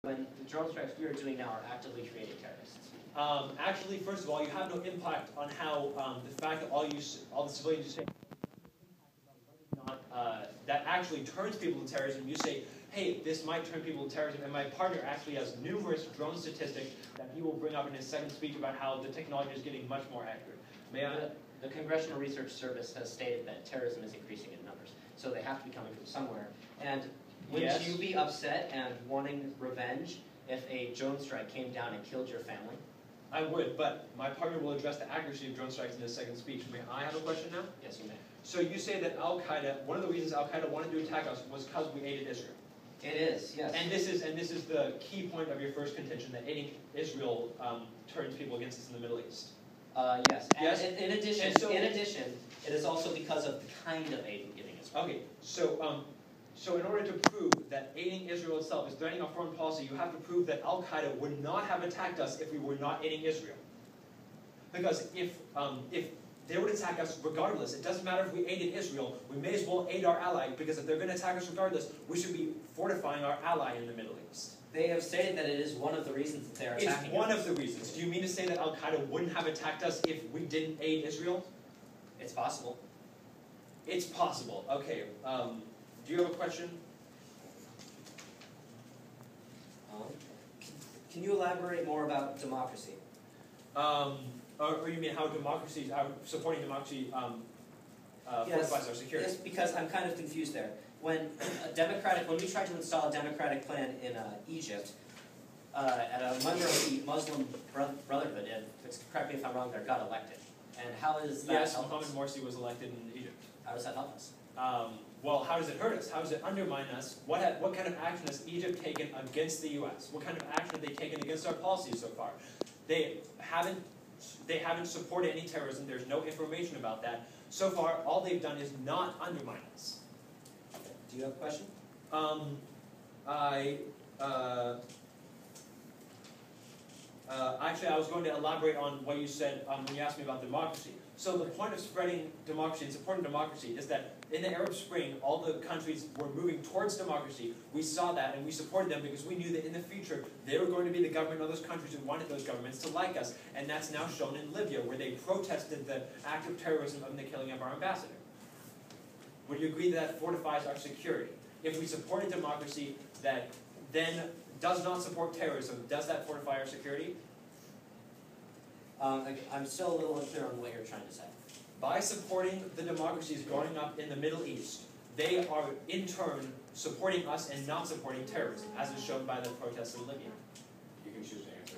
when the drone strikes we are doing now are actively creating terrorists? Actually, first of all, you have no impact on how the fact that all the civilians you say that actually turns people to terrorism. You say, hey, this might turn people to terrorism, and my partner actually has numerous drone statistics that he will bring up in his second speech about how the technology is getting much more accurate. May I? The Congressional Research Service has stated that terrorism is increasing in numbers, so they have to be coming from somewhere. And wouldn't you be upset and wanting revenge if a drone strike came down and killed your family? I would, but my partner will address the accuracy of drone strikes in his second speech. May I have a question now? Yes, you may. So you say that Al-Qaeda, one of the reasons Al-Qaeda wanted to attack us was because we aided Israel. It is, yes. And this is the key point of your first contention, that aiding Israel turns people against us in the Middle East. Yes. Yes. And in addition, it is also because of the kind of aid we're giving Israel. Okay, so in order to prove that aiding Israel itself is threatening our foreign policy, you have to prove that Al-Qaeda would not have attacked us if we were not aiding Israel. Because if they would attack us regardless, it doesn't matter if we aided Israel, we may as well aid our ally, because if they're going to attack us regardless, we should be fortifying our ally in the Middle East. They have stated that it is one of the reasons that they are attacking us. It's one of the reasons. Do you mean to say that Al-Qaeda wouldn't have attacked us if we didn't aid Israel? It's possible. It's possible. Okay. Do you have a question? Can you elaborate more about democracy? Or you mean how democracy, supporting democracy fortifies our security? Yes, because I'm kind of confused there. When we tried to install a democratic plan in Egypt, at a member of the Muslim Brotherhood, and correct me if I'm wrong, there got elected. And how is that Yes, help Mohammed us? Morsi was elected in Egypt. How does that help us? Well, how does it hurt us? How does it undermine us? What kind of action has Egypt taken against the U.S.? What kind of action have they taken against our policies so far? They haven't supported any terrorism. There's no information about that. So far, all they've done is not undermine us. Do you have a question? Actually, I was going to elaborate on what you said when you asked me about democracy. So the point of spreading democracy and supporting democracy is that in the Arab Spring, all the countries were moving towards democracy. We saw that and we supported them because we knew that in the future they were going to be the government of those countries and wanted those governments to like us. And that's now shown in Libya, where they protested the act of terrorism and the killing of our ambassador. Would you agree that fortifies our security? If we support a democracy that then does not support terrorism, does that fortify our security? I'm still a little unclear on what you're trying to say. By supporting the democracies growing up in the Middle East, they are in turn supporting us and not supporting terrorism, as is shown by the protests in Libya. You can choose to answer.